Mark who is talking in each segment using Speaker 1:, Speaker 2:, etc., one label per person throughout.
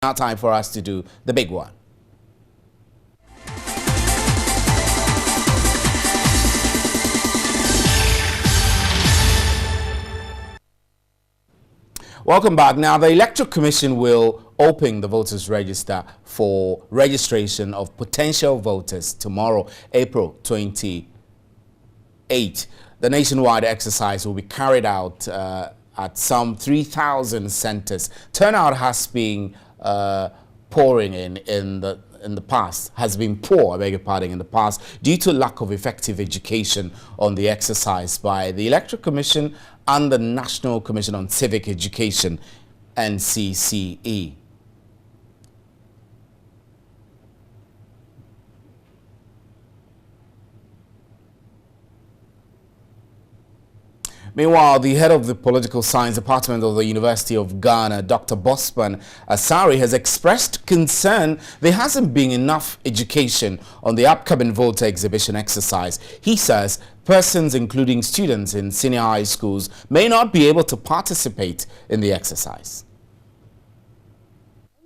Speaker 1: Now time for us to do the big one. Welcome back. Now, the Electoral Commission will open the voters register for registration of potential voters tomorrow, April 28. The nationwide exercise will be carried out at some 3,000 centers. Turnout has been pouring in the past, has been poor, I beg your pardon, in the past due to lack of effective education on the exercise by the Electoral Commission and the National Commission on Civic Education, NCCE. Meanwhile, the head of the Political Science Department of the University of Ghana, Dr. Bosman Asari, has expressed concern there hasn't been enough education on the upcoming voter exhibition exercise. He says persons, including students in senior high schools, may not be able to participate in the exercise.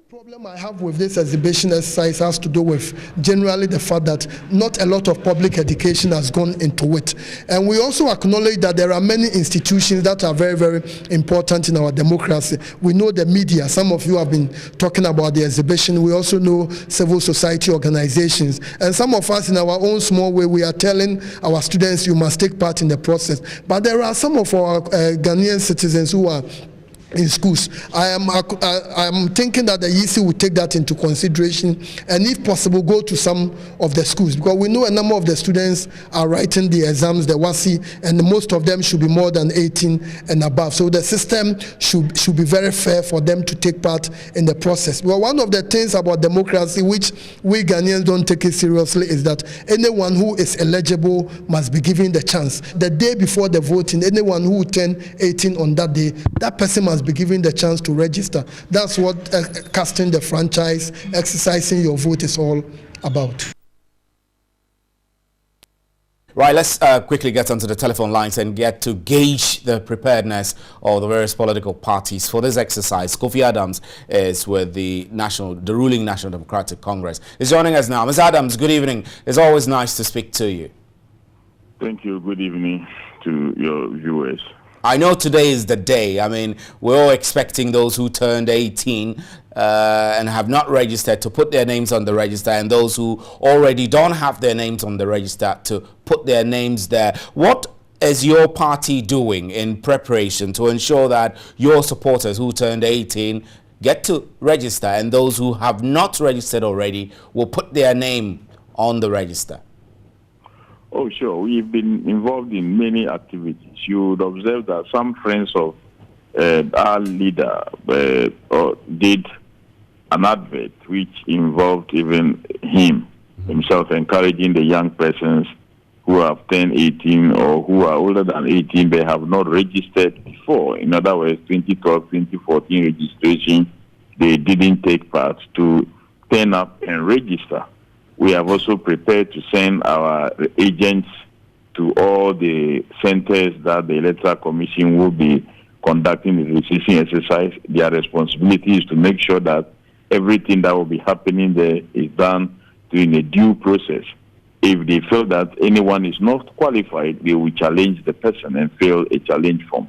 Speaker 2: The problem I have with this exhibition exercise has to do with generally the fact that not a lot of public education has gone into it. And we also acknowledge that there are many institutions that are very, very important in our democracy. We know the media. Some of you have been talking about the exhibition. We also know civil society organizations. And some of us in our own small way, we are telling our students you must take part in the process. But there are some of our Ghanaian citizens who are in schools. I am thinking that the EC will take that into consideration and if possible go to some of the schools, because we know a number of the students are writing the exams, the WASSCE, and most of them should be more than 18 and above. So the system should be very fair for them to take part in the process. Well, one of the things about democracy which we Ghanaians don't take it seriously is that anyone who is eligible must be given the chance. The day before the voting, anyone who turn 18 on that day, that person must be given the chance to register. That's what casting the franchise, exercising your vote is all about.
Speaker 1: Right, let's quickly get onto the telephone lines and get to gauge the preparedness of the various political parties for this exercise. Kofi Adams is with the ruling National Democratic Congress. He's joining us now. Ms. Adams, good evening. It's always nice to speak to you.
Speaker 3: Thank you. Good evening to your viewers.
Speaker 1: I know today is the day. I mean, we're all expecting those who turned 18 and have not registered to put their names on the register, and those who already don't have their names on the register to put their names there. What is your party doing in preparation to ensure that your supporters who turned 18 get to register, and those who have not registered already will put their name on the register?
Speaker 3: Oh, sure. We've been involved in many activities. You would observe that some friends of our leader did an advert which involved even himself, encouraging the young persons who have turned 18 or who are older than 18, they have not registered before. In other words, 2012, 2014 registration, they didn't take part, to turn up and register. We have also prepared to send our agents to all the centers that the Electoral Commission will be conducting the registration exercise. Their responsibility is to make sure that everything that will be happening there is done in a due process. If they feel that anyone is not qualified, they will challenge the person and fill a challenge form.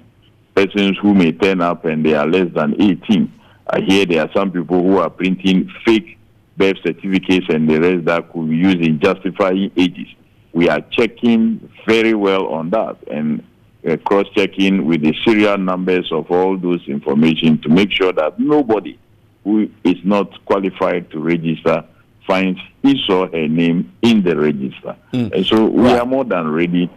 Speaker 3: Persons who may turn up and they are less than 18. I hear there are some people who are printing fake birth certificates and the rest that could be used in justifying ages. We are checking very well on that and cross-checking with the serial numbers of all those information to make sure that nobody who is not qualified to register finds his or her name in the register. And so we are more than ready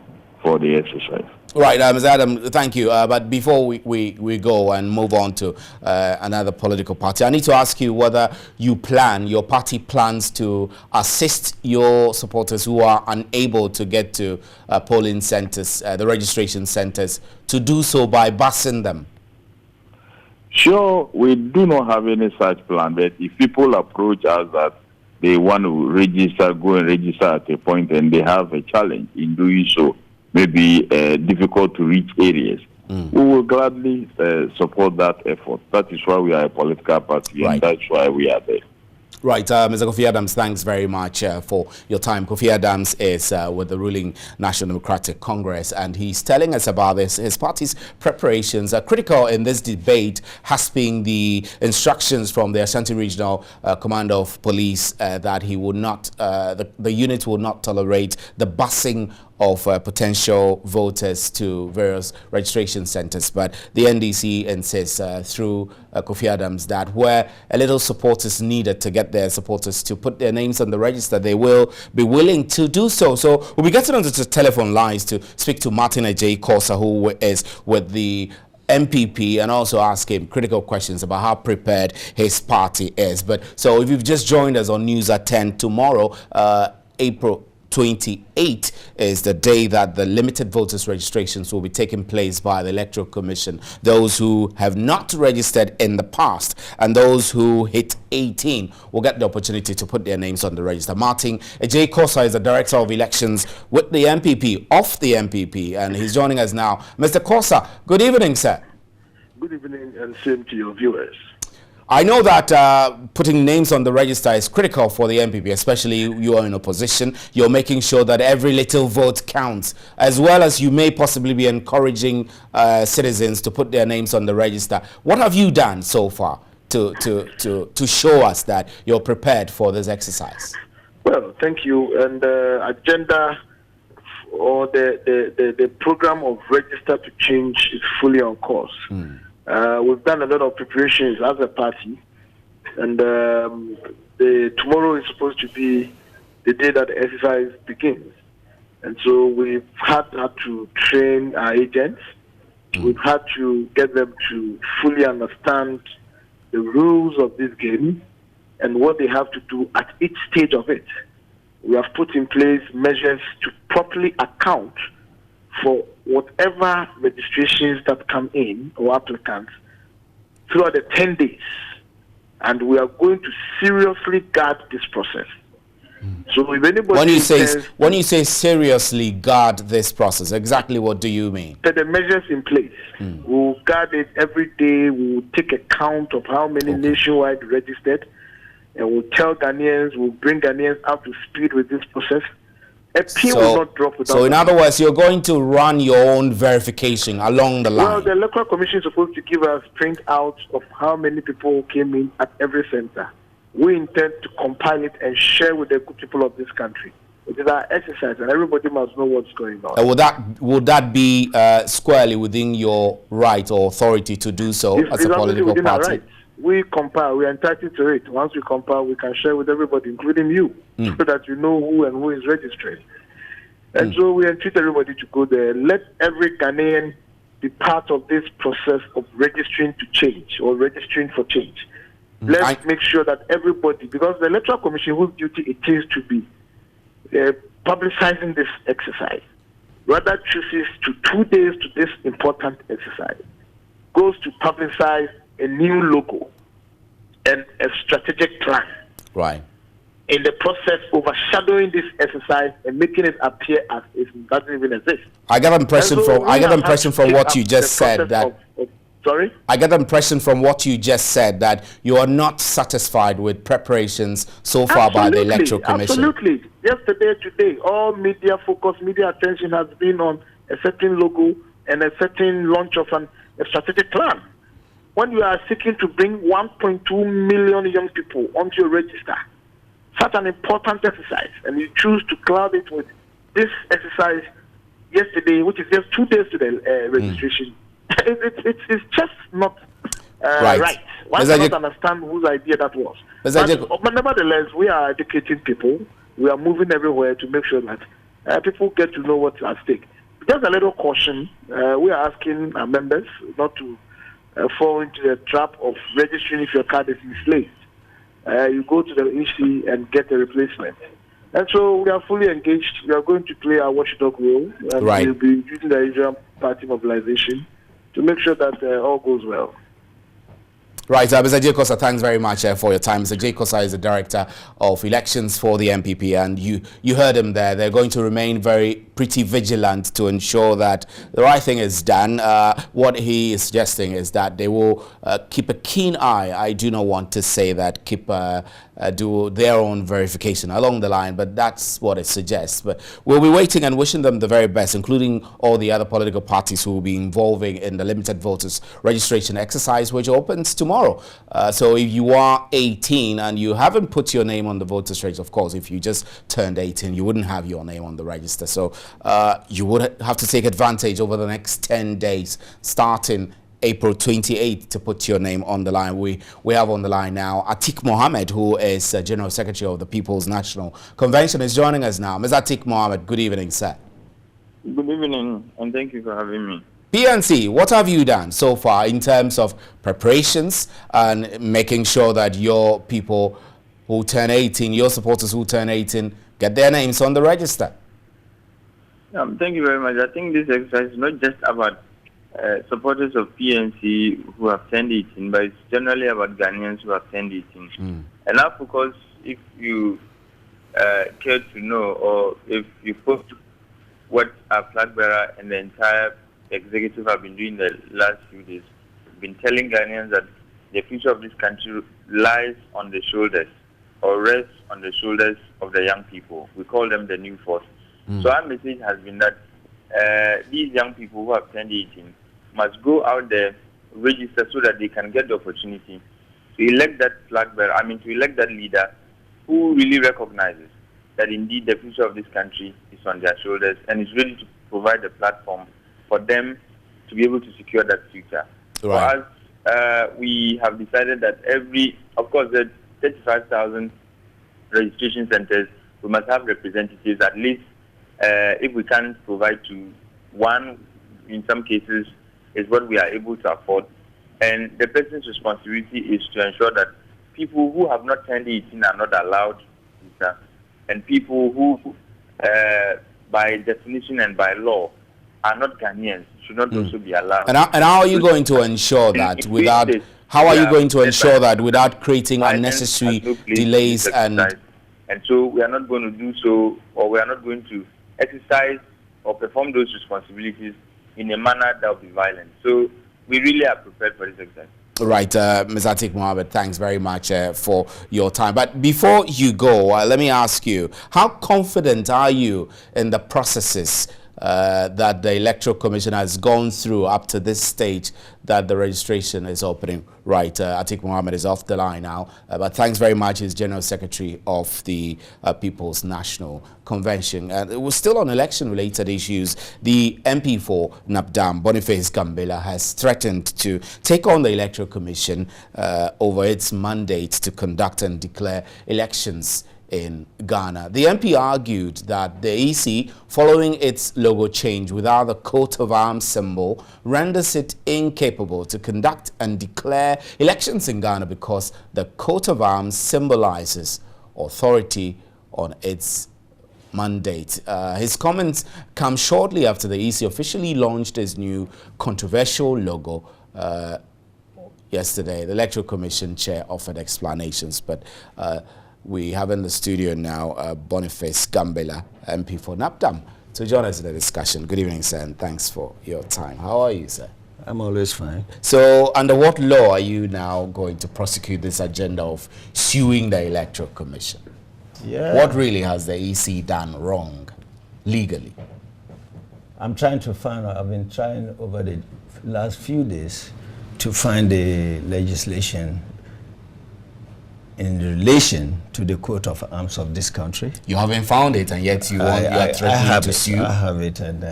Speaker 3: for the exercise.
Speaker 1: Right, Ms. Adam, thank you. But before we go and move on to another political party, I need to ask you whether your party plans to assist your supporters who are unable to get to polling centers, the registration centers, to do so by busing them.
Speaker 3: Sure, we do not have any such plan, but if people approach us that they want to register, go and register at a point and they have a challenge in doing so, maybe difficult to reach areas, we will gladly support that effort. That is why we are a political party, and that's why we are there.
Speaker 1: Right, Mr. Kofi Adams, thanks very much for your time. Kofi Adams is with the ruling National Democratic Congress, and he's telling us about his party's preparations. Critical in this debate has been the instructions from the Ashanti Regional Commander of Police that he would not, the unit will not tolerate the busing of potential voters to various registration centers. But the NDC insists through Kofi Adams that where a little support is needed to get their supporters to put their names on the register, they will be willing to do so. So we'll be getting onto the telephone lines to speak to Martin Agyeyi-Korsah, who is with the MPP, and also ask him critical questions about how prepared his party is. But so if you've just joined us on News at 10, tomorrow, April 28 is the day that the limited voters registrations will be taking place by the Electoral Commission. Those who have not registered in the past and those who hit 18 will get the opportunity to put their names on the register. Martin Agyeyi-Korsah is the Director of Elections with the MPP, and he's joining us now. Mr. Korsah, good evening, sir.
Speaker 4: Good evening, and same to your viewers.
Speaker 1: I know that putting names on the register is critical for the MPP, especially you are in opposition. You're making sure that every little vote counts, as well as you may possibly be encouraging citizens to put their names on the register. What have you done so far to show us that you're prepared for this exercise?
Speaker 4: Well, thank you. And the agenda or the program of Register to Change is fully on course. We've done a lot of preparations as a party, and tomorrow is supposed to be the day that the exercise begins. And so we've had to train our agents. We've had to get them to fully understand the rules of this game and what they have to do at each stage of it. We have put in place measures to properly account for whatever registrations that come in or applicants throughout the 10 days. And we are going to seriously guard this process. So if anybody
Speaker 1: when you say seriously guard this process, exactly what do you mean?
Speaker 4: That the measures in place. We'll guard it every day. We'll take account of how many nationwide registered, and we'll tell Ghanaians, we'll bring Ghanaians up to speed with this process.
Speaker 1: So in other words, you're going to run your own verification along the line.
Speaker 4: Well, the Electoral Commission is supposed to give us printouts of how many people came in at every center. We intend to compile it and share with the good people of this country. It is our exercise, and everybody must know what's going on.
Speaker 1: Would that be squarely within your right or authority to do so as a political party?
Speaker 4: Right. We compile. We are entitled to it. Once we compile, we can share with everybody, including you, so that you know who and who is registering. And so we entreat everybody to go there. Let every Ghanaian be part of this process of registering to change or registering for change. Let's make sure that everybody, because the Electoral Commission, whose duty it is to be publicizing this exercise, rather chooses to 2 days to this important exercise, goes to publicize a new logo and a strategic plan.
Speaker 1: Right.
Speaker 4: In the process, overshadowing this exercise and making it appear as if it doesn't even exist.
Speaker 1: I get the impression from what you just said that.
Speaker 4: Sorry?
Speaker 1: I get the impression from what you just said that you are not satisfied with preparations so far by the Electoral Commission.
Speaker 4: Absolutely. Yesterday, today, all media focus, media attention has been on a certain logo and a certain launch of a strategic plan. When you are seeking to bring 1.2 million young people onto your register, such an important exercise, and you choose to cloud it with this exercise yesterday, which is just 2 days to the registration, it's just not right. One cannot understand whose idea that was. But nevertheless, we are educating people. We are moving everywhere to make sure that people get to know what's at stake. Just a little caution. We are asking our members not to fall into the trap of registering if your card is misplaced. You go to the EC and get a replacement. And so we are fully engaged. We are going to play our watchdog role. And we'll be using the usual party mobilization to make sure that all goes well.
Speaker 1: Right, Mr. J. Kosa, thanks very much for your time. Mr. J. Kosa is the Director of Elections for the NPP, and you heard him there. They're going to remain pretty vigilant to ensure that the right thing is done. What he is suggesting is that they will keep a keen eye. I do not want to say that do their own verification along the line, but that's what it suggests. But we'll be waiting and wishing them the very best, including all the other political parties who will be involving in the limited voters registration exercise, which opens tomorrow. So if you are 18 and you haven't put your name on the voters register, of course, if you just turned 18, you wouldn't have your name on the register. So you would have to take advantage over the next 10 days, starting April 28th, to put your name on the line. We have on the line now Atiq Mohammed, who is General Secretary of the People's National Convention, is joining us now. Ms. Atiq Mohammed, good evening, sir.
Speaker 3: Good evening, and thank you for having me.
Speaker 1: PNC, what have you done so far in terms of preparations and making sure that your people who turn 18, your supporters who turn 18, get their names on the register?
Speaker 3: Thank you very much. I think this exercise is not just about supporters of PNC who have turned 18, but it's generally about Ghanaians who have turned 18. And now, because if you care to know, or if you put what our flag bearer and the entire executive have been doing the last few days, been telling Ghanaians that the future of this country lies on the shoulders, or rests on the shoulders of the young people. We call them the new force. So our message has been that these young people who have turned 18 must go out there, register, so that they can get the opportunity to elect that flag bearer, to elect that leader who really recognizes that indeed the future of this country is on their shoulders and is ready to provide a platform for them to be able to secure that future.
Speaker 1: Right.
Speaker 3: For us, we have decided that of course, the 35,000 registration centers, we must have representatives, at least if we can't provide to one, in some cases, is what we are able to afford. And the person's responsibility is to ensure that people who have not turned 18 are not allowed to, and people who, by definition and by law, are not Ghanaians should not also be allowed.
Speaker 1: And how are you going to ensure that without? How are you going to ensure that without creating unnecessary delays and
Speaker 3: so we are not going to do so, or we are not going to exercise or perform those responsibilities in a manner that will be violent. So we really are prepared for this exercise.
Speaker 1: Right, Ms. Atiq Mohammed, thanks very much for your time. But before you go, let me ask you, how confident are you in the processes that the Electoral Commission has gone through up to this stage that the registration is opening? Right, Atiq Mohammed is off the line now, but thanks very much. He's General Secretary of the People's National Convention. It was still on election-related issues. The MP for Napdam, Boniface Gambela, has threatened to take on the Electoral Commission over its mandate to conduct and declare elections in Ghana. The MP argued that the EC, following its logo change without the coat of arms symbol, renders it incapable to conduct and declare elections in Ghana because the coat of arms symbolizes authority on its mandate. His comments come shortly after the EC officially launched its new controversial logo yesterday. The Electoral Commission chair offered explanations, but we have in the studio now Boniface Gambela, MP for Napdam, to join us in the discussion. Good evening, sir, and thanks for your time. How are you, sir?
Speaker 5: I'm always fine.
Speaker 1: So, under what law are you now going to prosecute this agenda of suing the Electoral Commission?
Speaker 5: Yeah.
Speaker 1: What really has the EC done wrong, legally?
Speaker 5: I'm trying to find out. I've been trying over the last few days to find the legislation in relation to the coat of arms of this country.
Speaker 1: You haven't found it, and yet you are threatening to sue?
Speaker 5: I have it, and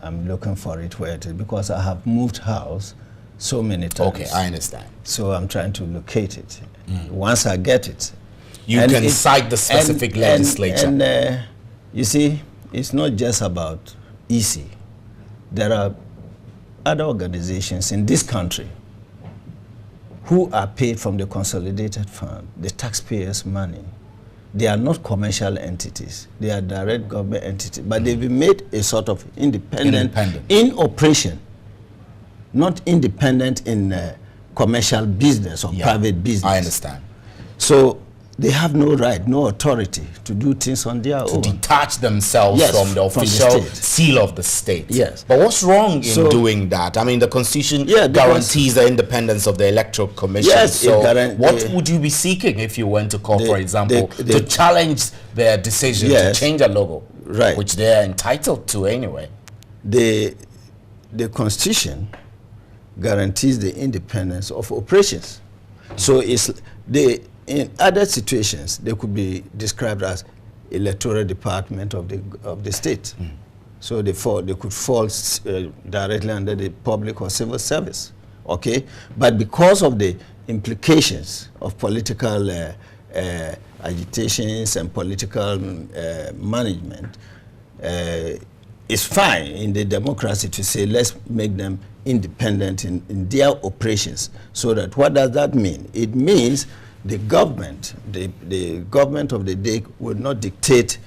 Speaker 5: I'm looking for it where it is, because I have moved house so many times.
Speaker 1: Okay, I understand.
Speaker 5: So I'm trying to locate it. Once I get it,
Speaker 1: you can cite the specific legislature.
Speaker 5: And you see, it's not just about EC. There are other organizations in this country who are paid from the consolidated fund, the taxpayers' money. They are not commercial entities. They are direct government entities, but they've been made a sort of independent in operation, not independent in commercial business or private business.
Speaker 1: I understand.
Speaker 5: So they have no right, no authority to do things on their own.
Speaker 1: Detach themselves
Speaker 5: Yes,
Speaker 1: from the
Speaker 5: from the
Speaker 1: official
Speaker 5: state.
Speaker 1: seal of the state.
Speaker 5: Yes.
Speaker 1: But what's wrong in
Speaker 5: So-
Speaker 1: doing that? I mean, the Constitution
Speaker 5: Yeah, because-
Speaker 1: guarantees the independence of the Electoral Commission.
Speaker 5: Yes, it
Speaker 1: so what
Speaker 5: they-
Speaker 1: would you be seeking if you went to court,
Speaker 5: They-
Speaker 1: for example,
Speaker 5: they-
Speaker 1: to challenge their decision
Speaker 5: Yes.
Speaker 1: to change a logo?
Speaker 5: Right.
Speaker 1: Which they are entitled to anyway.
Speaker 5: The Constitution guarantees the independence of operations. So in other situations, they could be described as electoral department of the state. So they could fall directly under the public or civil service. Okay, but because of the implications of political agitations and political management, it's fine in the democracy to say let's make them independent in their operations. So that what does that mean? It means the government, the government of the day will not dictate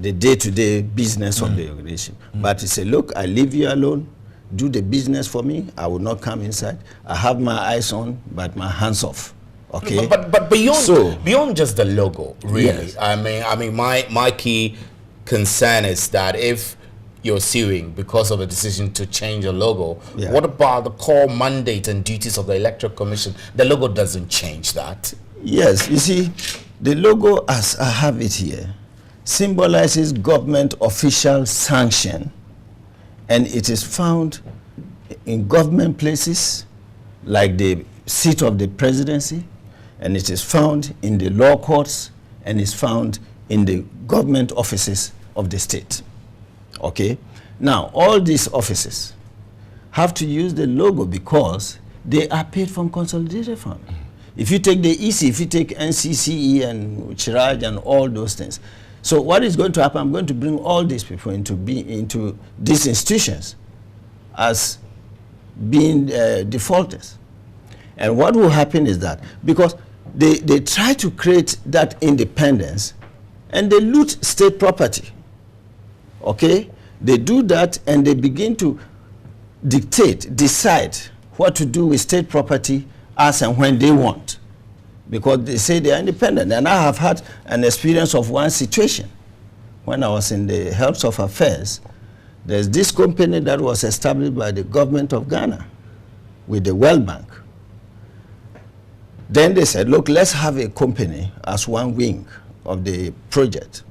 Speaker 5: the day-to-day business of the organization. But to say, look, I leave you alone, do the business for me, I will not come inside. I have my eyes on, but my hands off. Okay.
Speaker 1: But beyond just the logo, really.
Speaker 5: Yes.
Speaker 1: I mean, my key concern is that if you're suing because of a decision to change a logo,
Speaker 5: Yeah.
Speaker 1: what about the core mandate and duties of the Electoral Commission? The logo doesn't change that.
Speaker 5: Yes, you see, the logo, as I have it here, symbolizes government official sanction, and it is found in government places like the seat of the presidency, and it is found in the law courts, and it's found in the government offices of the state. Okay? Now, all these offices have to use the logo because they are paid from consolidated fund. If you take the EC, if you take NCCE and Chiraj and all those things. So what is going to happen, I'm going to bring all these people into these institutions as being defaulters. And what will happen is that, because they try to create that independence and they loot state property. Okay? They do that and they begin to decide what to do with state property as and when they want, because they say they are independent. And I have had an experience of one situation. When I was in the Health of Affairs, there's this company that was established by the government of Ghana with the World Bank. Then they said, look, let's have a company as one wing of the project.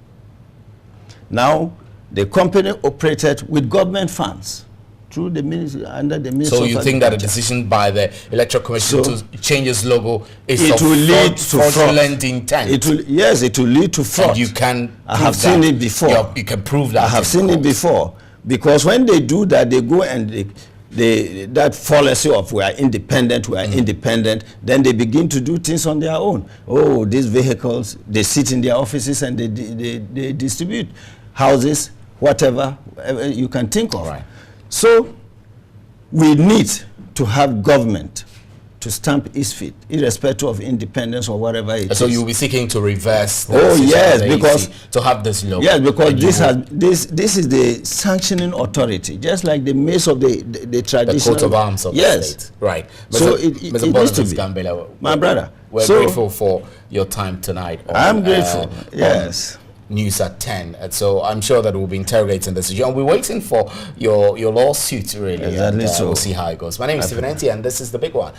Speaker 5: Now, the company operated with government funds through the ministry, under the Ministry
Speaker 1: So
Speaker 5: of
Speaker 1: you think that a
Speaker 5: Agriculture.
Speaker 1: decision by the Electoral Commission
Speaker 5: So
Speaker 1: to change its logo is
Speaker 5: It
Speaker 1: of
Speaker 5: will lead to fraud.
Speaker 1: fraudulent intent?
Speaker 5: Yes, it will lead to fraud.
Speaker 1: And you can
Speaker 5: I have
Speaker 1: prove
Speaker 5: seen
Speaker 1: that.
Speaker 5: it before.
Speaker 1: You can prove that.
Speaker 5: I have
Speaker 1: in
Speaker 5: seen it
Speaker 1: court.
Speaker 5: before. Because when they do that, they go and that fallacy of we are independent, then they begin to do things on their own. Oh, these vehicles, they sit in their offices and they distribute houses, whatever you can think of.
Speaker 1: Right.
Speaker 5: So we need to have government to stamp its feet, irrespective of independence or whatever it is.
Speaker 1: So you'll be seeking to reverse the
Speaker 5: Oh,
Speaker 1: decision
Speaker 5: yes,
Speaker 1: of the
Speaker 5: because-
Speaker 1: AEC to have this logo.
Speaker 5: Yes, because
Speaker 1: And you will-
Speaker 5: this is the sanctioning authority, just like the mace of the
Speaker 1: the
Speaker 5: traditional.
Speaker 1: coat of arms of
Speaker 5: yes.
Speaker 1: the state. Right.
Speaker 5: So
Speaker 1: Mr.
Speaker 5: it
Speaker 1: Mr.
Speaker 5: needs to
Speaker 1: Boniface
Speaker 5: be.
Speaker 1: Gambela,
Speaker 5: My brother.
Speaker 1: We're
Speaker 5: So-
Speaker 1: grateful for your time tonight.
Speaker 5: I'm grateful. Yes.
Speaker 1: News at 10. And so I'm sure that we'll be interrogating this issue. And we're waiting for your lawsuit, really.
Speaker 5: Exactly
Speaker 1: And
Speaker 5: so.
Speaker 1: we'll see how it goes. My name is Stephen Enti, and this is The Big One.